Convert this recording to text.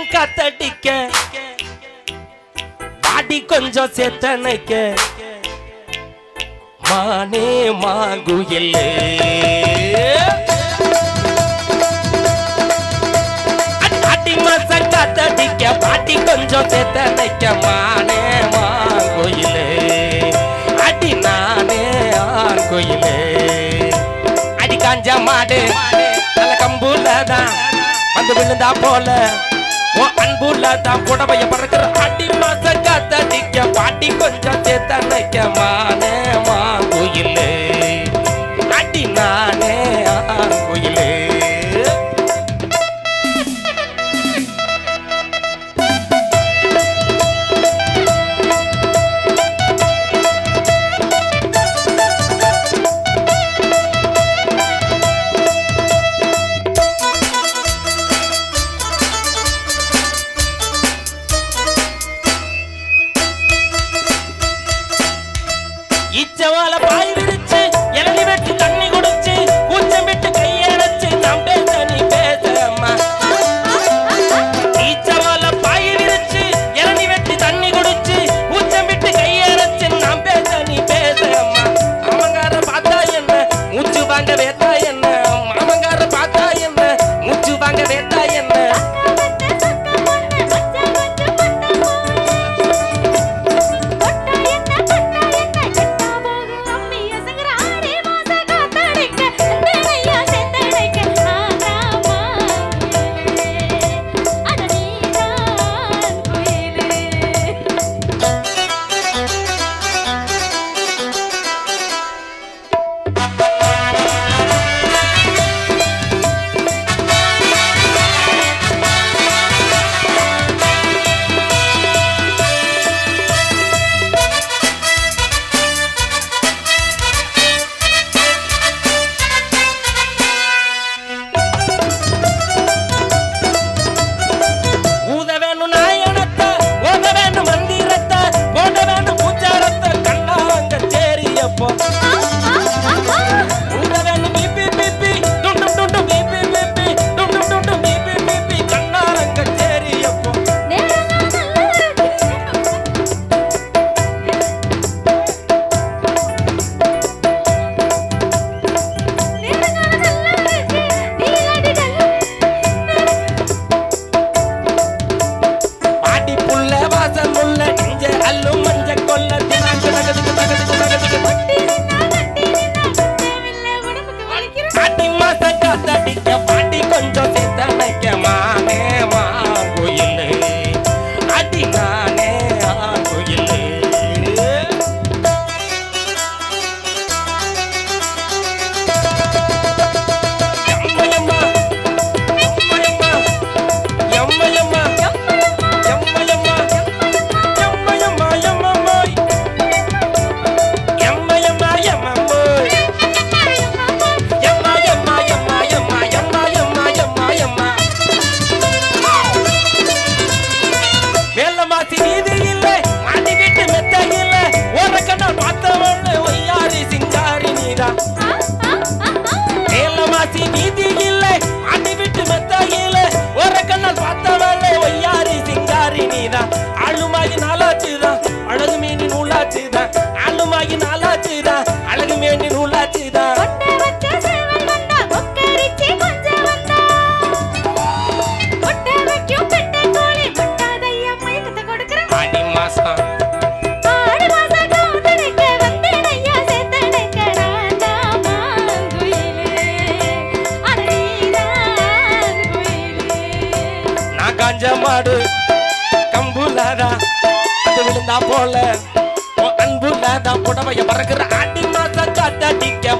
மாசம் காத்தடிக்க பாடி கொஞ்சம் சேத்தனைக்க மானே மாங்குயிலே அடி மாசம் காத்தடிக்க பாடி கொஞ்சம் சேத்தனைக்க மானே மாங்குயிலே அடி நானே ஆங்குயிலே அடி காஞ்ச மாடு நல்ல கம்புலதான் வந்து விழுந்தா போல ஓ அன்புலதான் புடவைய பறக்கிற அடி மாச காத்தடிக்க பாட்டி கொஞ்சம் சேத்தனைக்க மானே மாங்குயிலே அடி நானே ஆங்குயிலே இச்சவால பாய் விரிச்சு இளநி வெட்டி தண்ணி குடிச்சு கூச்சம் விட்டு கையடைச்சு நாம் பேச நீ பேசம்மா இச்சவால பாய் விரிச்சு இளநி வெட்டி தண்ணி குடிச்சு கூச்சம் விட்டு கையடைச்சு நாம் பேச நீ பேசம்மா மாமங்கார பார்த்தா என்ன மூச்சு வாங்க வேத்தா என்ன மாமங்கார பார்த்தா என்ன மூச்சு வாங்க வேத்தா என்ன மாடு கம்புலதா அது விழுந்தா போல அன்புலதான் புடவைய பறக்கிற அடி மாச காத்தடிக்க